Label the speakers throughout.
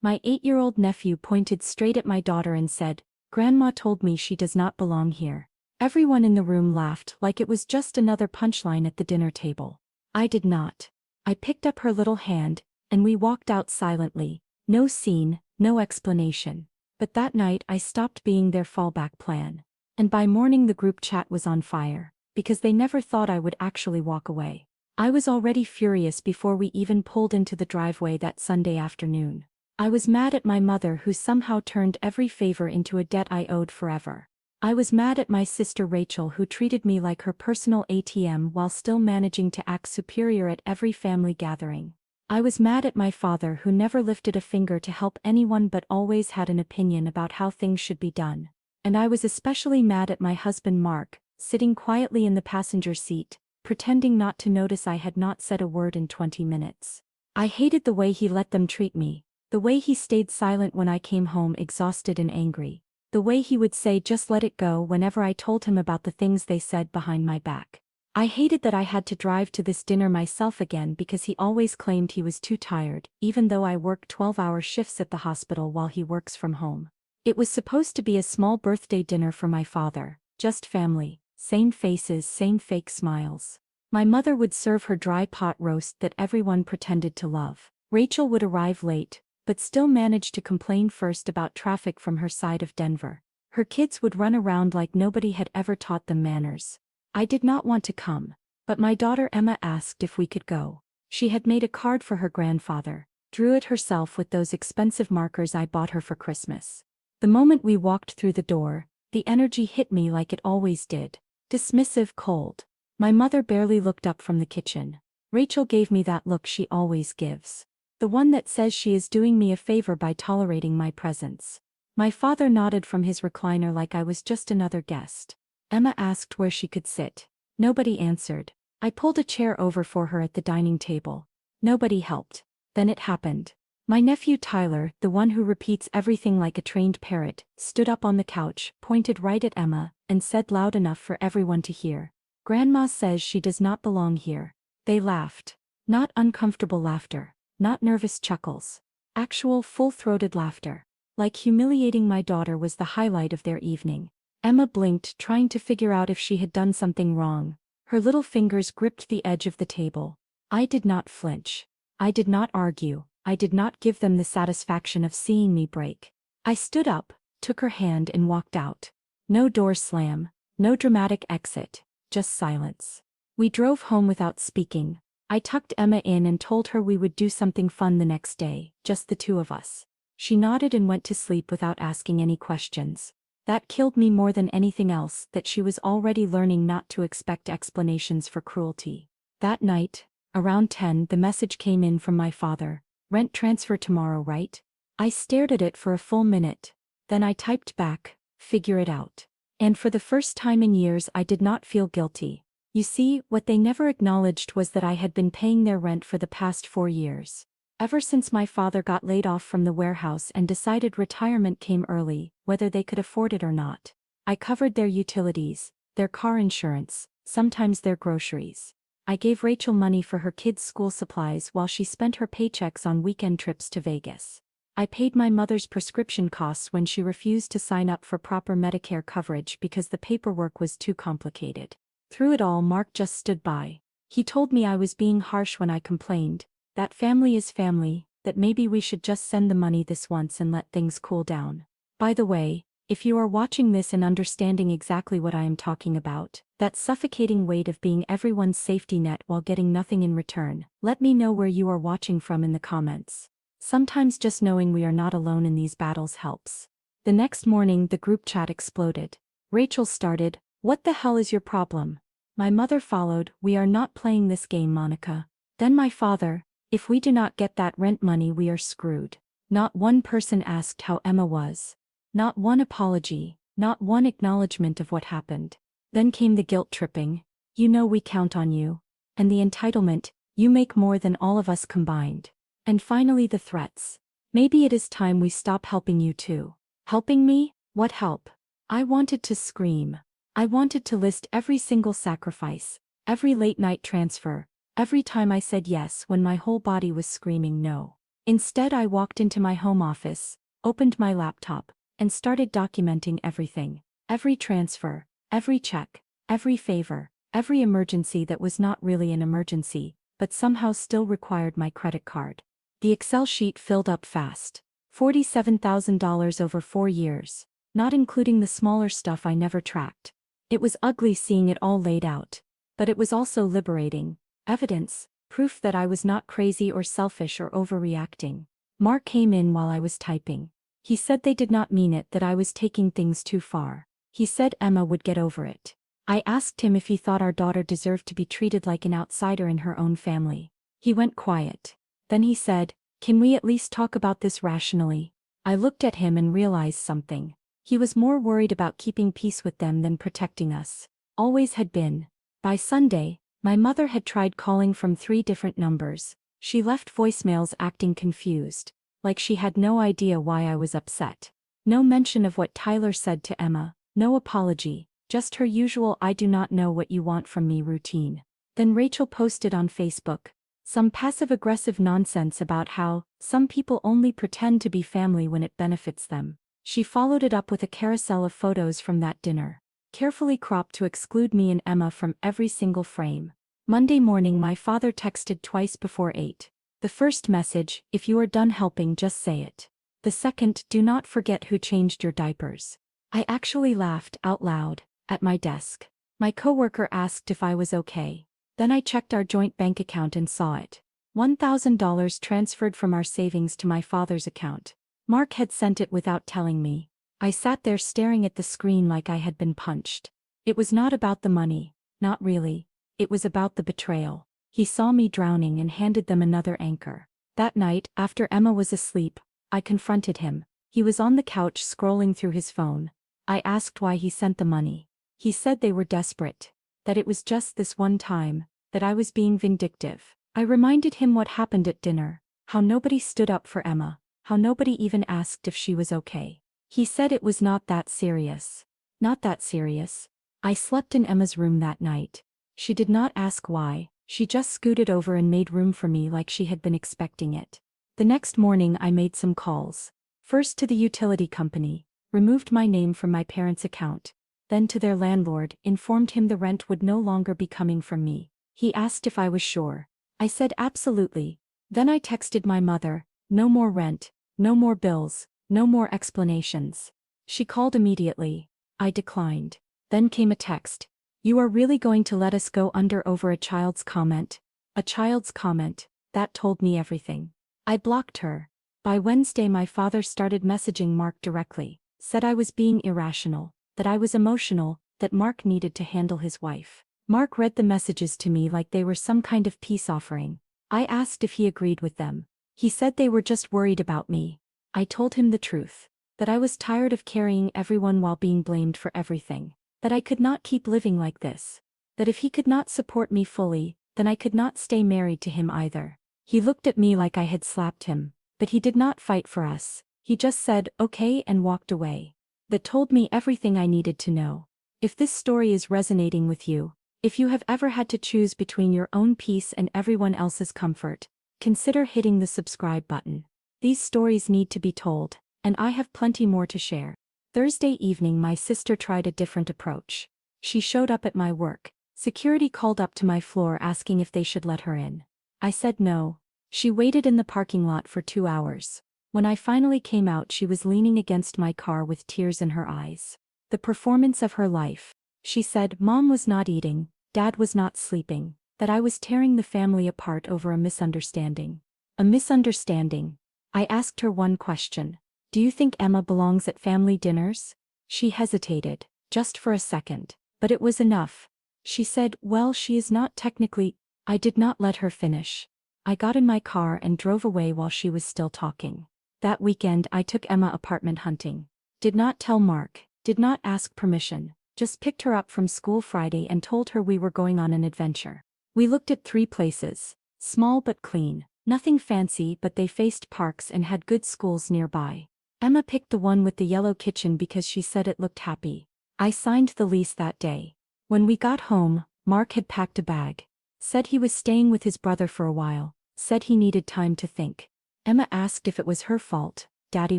Speaker 1: My 8-year-old nephew pointed straight at my daughter and said, "Grandma told me she does not belong here." Everyone in the room laughed like it was just another punchline at the dinner table. I did not. I picked up her little hand, and we walked out silently. No scene, no explanation. But that night I stopped being their fallback plan. And by morning the group chat was on fire, because they never thought I would actually walk away. I was already furious before we even pulled into the driveway that Sunday afternoon. I was mad at my mother who somehow turned every favor into a debt I owed forever. I was mad at my sister Rachel who treated me like her personal ATM while still managing to act superior at every family gathering. I was mad at my father who never lifted a finger to help anyone but always had an opinion about how things should be done. And I was especially mad at my husband Mark, sitting quietly in the passenger seat, pretending not to notice I had not said a word in 20 minutes. I hated the way he let them treat me, the way he stayed silent when I came home exhausted and angry, the way he would say just let it go whenever I told him about the things they said behind my back. I hated that I had to drive to this dinner myself again because he always claimed he was too tired, even though I work 12-hour shifts at the hospital while he works from home. It was supposed to be a small birthday dinner for my father, just family, same faces, same fake smiles. My mother would serve her dry pot roast that everyone pretended to love. Rachel would arrive late, but still manage to complain first about traffic from her side of Denver. Her kids would run around like nobody had ever taught them manners. I did not want to come, but my daughter Emma asked if we could go. She had made a card for her grandfather, drew it herself with those expensive markers I bought her for Christmas. The moment we walked through the door, the energy hit me like it always did. Dismissive, cold. My mother barely looked up from the kitchen. Rachel gave me that look she always gives. The one that says she is doing me a favor by tolerating my presence. My father nodded from his recliner like I was just another guest. Emma asked where she could sit. Nobody answered. I pulled a chair over for her at the dining table. Nobody helped. Then it happened. My nephew Tyler, the one who repeats everything like a trained parrot, stood up on the couch, pointed right at Emma, and said loud enough for everyone to hear, "Grandma says she does not belong here." They laughed. Not uncomfortable laughter. Not nervous chuckles. Actual full-throated laughter. Like humiliating my daughter was the highlight of their evening. Emma blinked, trying to figure out if she had done something wrong. Her little fingers gripped the edge of the table. I did not flinch. I did not argue. I did not give them the satisfaction of seeing me break. I stood up, took her hand and walked out. No door slam, no dramatic exit, just silence. We drove home without speaking. I tucked Emma in and told her we would do something fun the next day, just the two of us. She nodded and went to sleep without asking any questions. That killed me more than anything else, that she was already learning not to expect explanations for cruelty. That night, around 10, the message came in from my father. "Rent transfer tomorrow, right?" I stared at it for a full minute. Then I typed back, "Figure it out." And for the first time in years I did not feel guilty. You see, what they never acknowledged was that I had been paying their rent for the past 4 years. Ever since my father got laid off from the warehouse and decided retirement came early, whether they could afford it or not. I covered their utilities, their car insurance, sometimes their groceries. I gave Rachel money for her kids' school supplies while she spent her paychecks on weekend trips to Vegas. I paid my mother's prescription costs when she refused to sign up for proper Medicare coverage because the paperwork was too complicated. Through it all, Mark just stood by. He told me I was being harsh when I complained, that family is family, that maybe we should just send the money this once and let things cool down. By the way, if you are watching this and understanding exactly what I am talking about, that suffocating weight of being everyone's safety net while getting nothing in return, let me know where you are watching from in the comments. Sometimes just knowing we are not alone in these battles helps. The next morning the group chat exploded. Rachel started, "What the hell is your problem?" My mother followed, "We are not playing this game, Monica." Then my father, "If we do not get that rent money we are screwed." Not one person asked how Emma was. Not one apology, not one acknowledgement of what happened. Then came the guilt tripping. "You know we count on you." And the entitlement, "You make more than all of us combined." And finally the threats. "Maybe it is time we stop helping you too." Helping me? What help? I wanted to scream. I wanted to list every single sacrifice, every late-night transfer, every time I said yes when my whole body was screaming no. Instead, I walked into my home office, opened my laptop, and started documenting everything. Every transfer, every check, every favor, every emergency that was not really an emergency, but somehow still required my credit card. The Excel sheet filled up fast. $47,000 over 4 years, not including the smaller stuff I never tracked. It was ugly seeing it all laid out. But it was also liberating. Evidence, proof that I was not crazy or selfish or overreacting. Mark came in while I was typing. He said they did not mean it, that I was taking things too far. He said Emma would get over it. I asked him if he thought our daughter deserved to be treated like an outsider in her own family. He went quiet. Then he said, "Can we at least talk about this rationally?" I looked at him and realized something. He was more worried about keeping peace with them than protecting us. Always had been. By Sunday, my mother had tried calling from 3 different numbers. She left voicemails acting confused, like she had no idea why I was upset. No mention of what Tyler said to Emma, no apology, just her usual "I do not know what you want from me" routine. Then Rachel posted on Facebook some passive-aggressive nonsense about how some people only pretend to be family when it benefits them. She followed it up with a carousel of photos from that dinner, carefully cropped to exclude me and Emma from every single frame. Monday morning, my father texted twice before 8. The first message, "If you are done helping, just say it." The second, "Do not forget who changed your diapers." I actually laughed out loud at my desk. My coworker asked if I was okay. Then I checked our joint bank account and saw it. $1,000 transferred from our savings to my father's account. Mark had sent it without telling me. I sat there staring at the screen like I had been punched. It was not about the money, not really. It was about the betrayal. He saw me drowning and handed them another anchor. That night, after Emma was asleep, I confronted him. He was on the couch scrolling through his phone. I asked why he sent the money. He said they were desperate, that it was just this one time, that I was being vindictive. I reminded him what happened at dinner, how nobody stood up for Emma, how nobody even asked if she was okay. He said it was not that serious. Not that serious. I slept in Emma's room that night. She did not ask why, she just scooted over and made room for me like she had been expecting it. The next morning I made some calls. First to the utility company, removed my name from my parents' account. Then to their landlord, informed him the rent would no longer be coming from me. He asked if I was sure. I said absolutely. Then I texted my mother, "No more rent, no more bills, no more explanations." She called immediately. I declined. Then came a text. "You are really going to let us go under over a child's comment?" A child's comment, that told me everything. I blocked her. By Wednesday my father started messaging Mark directly, said I was being irrational, that I was emotional, that Mark needed to handle his wife. Mark read the messages to me like they were some kind of peace offering. I asked if he agreed with them. He said they were just worried about me. I told him the truth, that I was tired of carrying everyone while being blamed for everything, that I could not keep living like this, that if he could not support me fully, then I could not stay married to him either. He looked at me like I had slapped him, but he did not fight for us. He just said, "Okay," and walked away. That told me everything I needed to know. If this story is resonating with you, if you have ever had to choose between your own peace and everyone else's comfort, consider hitting the subscribe button. These stories need to be told, and I have plenty more to share. Thursday evening my sister tried a different approach. She showed up at my work. Security called up to my floor asking if they should let her in. I said no. She waited in the parking lot for 2 hours. When I finally came out, she was leaning against my car with tears in her eyes. The performance of her life. She said Mom was not eating, Dad was not sleeping, that I was tearing the family apart over a misunderstanding. A misunderstanding. I asked her one question. "Do you think Emma belongs at family dinners?" She hesitated, just for a second, but it was enough. She said, "Well, she is not technically." I did not let her finish. I got in my car and drove away while she was still talking. That weekend I took Emma apartment hunting. Did not tell Mark, did not ask permission, just picked her up from school Friday and told her we were going on an adventure. We looked at 3 places, small but clean, nothing fancy, but they faced parks and had good schools nearby. Emma picked the one with the yellow kitchen because she said it looked happy. I signed the lease that day. When we got home, Mark had packed a bag. Said he was staying with his brother for a while, said he needed time to think. Emma asked if it was her fault. Daddy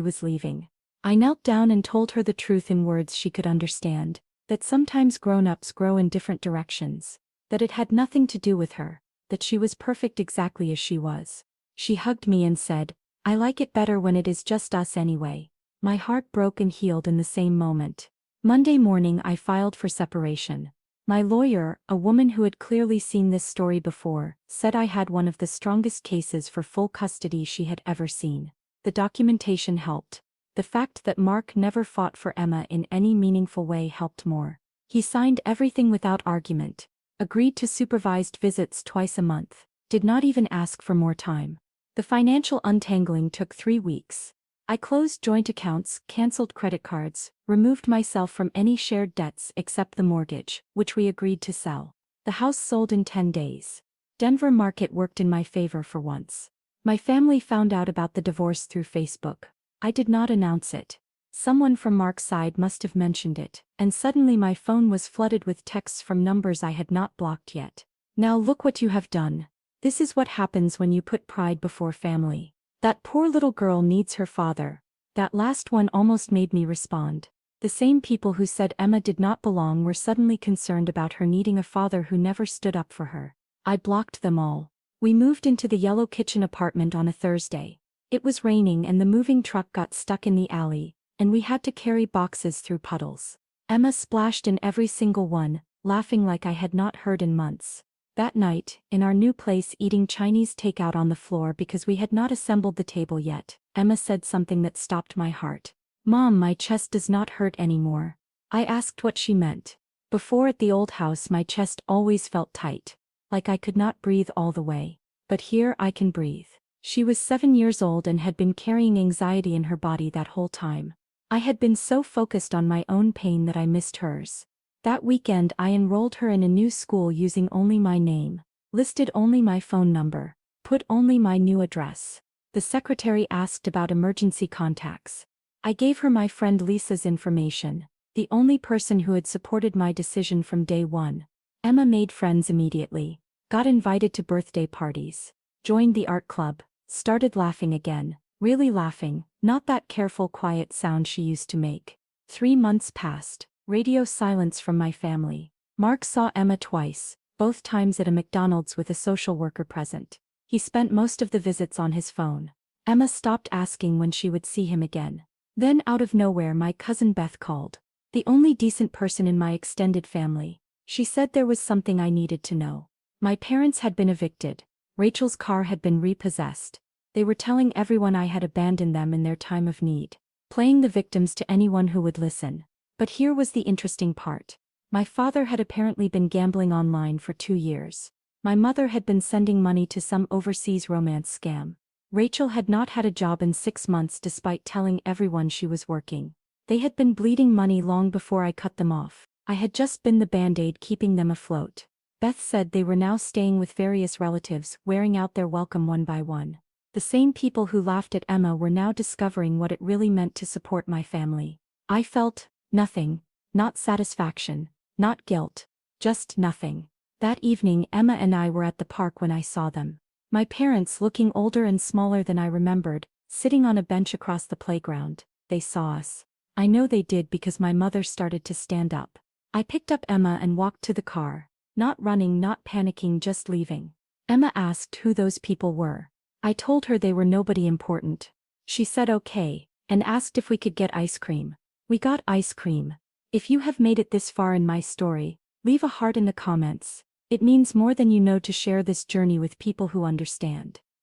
Speaker 1: was leaving. I knelt down and told her the truth in words she could understand, that sometimes grown-ups grow in different directions, that it had nothing to do with her, that she was perfect exactly as she was. She hugged me and said, "I like it better when it is just us anyway." My heart broke and healed in the same moment. Monday morning I filed for separation. My lawyer, a woman who had clearly seen this story before, said I had one of the strongest cases for full custody she had ever seen. The documentation helped. The fact that Mark never fought for Emma in any meaningful way helped more. He signed everything without argument, agreed to supervised visits twice a month, did not even ask for more time. The financial untangling took 3 weeks. I closed joint accounts, canceled credit cards, removed myself from any shared debts except the mortgage, which we agreed to sell. The house sold in 10 days. Denver market worked in my favor for once. My family found out about the divorce through Facebook. I did not announce it. Someone from Mark's side must have mentioned it, and suddenly my phone was flooded with texts from numbers I had not blocked yet. "Now look what you have done. This is what happens when you put pride before family. That poor little girl needs her father." That last one almost made me respond. The same people who said Emma did not belong were suddenly concerned about her needing a father who never stood up for her. I blocked them all. We moved into the yellow kitchen apartment on a Thursday. It was raining and the moving truck got stuck in the alley, and we had to carry boxes through puddles. Emma splashed in every single one, laughing like I had not heard in months. That night, in our new place eating Chinese takeout on the floor because we had not assembled the table yet, Emma said something that stopped my heart. "Mom, my chest does not hurt anymore." I asked what she meant. Before at the old house my chest always felt tight, like I could not breathe all the way. But here I can breathe. She was 7 years old and had been carrying anxiety in her body that whole time. I had been so focused on my own pain that I missed hers. That weekend I enrolled her in a new school using only my name, listed only my phone number, put only my new address. The secretary asked about emergency contacts. I gave her my friend Lisa's information, the only person who had supported my decision from day one. Emma made friends immediately, got invited to birthday parties, joined the art club, started laughing again, really laughing, not that careful quiet sound she used to make. 3 months passed, radio silence from my family. Mark saw Emma twice, both times at a McDonald's with a social worker present. He spent most of the visits on his phone. Emma stopped asking when she would see him again. Then out of nowhere my cousin Beth called. The only decent person in my extended family. She said there was something I needed to know. My parents had been evicted. Rachel's car had been repossessed. They were telling everyone I had abandoned them in their time of need, playing the victims to anyone who would listen. But here was the interesting part. My father had apparently been gambling online for 2 years. My mother had been sending money to some overseas romance scam. Rachel had not had a job in 6 months despite telling everyone she was working. They had been bleeding money long before I cut them off. I had just been the band-aid keeping them afloat. Beth said they were now staying with various relatives, wearing out their welcome one by one. The same people who laughed at Emma were now discovering what it really meant to support my family. I felt nothing, not satisfaction, not guilt, just nothing. That evening Emma and I were at the park when I saw them. My parents, looking older and smaller than I remembered, sitting on a bench across the playground. They saw us. I know they did because my mother started to stand up. I picked up Emma and walked to the car. Not running, not panicking, just leaving. Emma asked who those people were. I told her they were nobody important. She said okay, and asked if we could get ice cream. We got ice cream. If you have made it this far in my story, leave a heart in the comments. It means more than you know to share this journey with people who understand.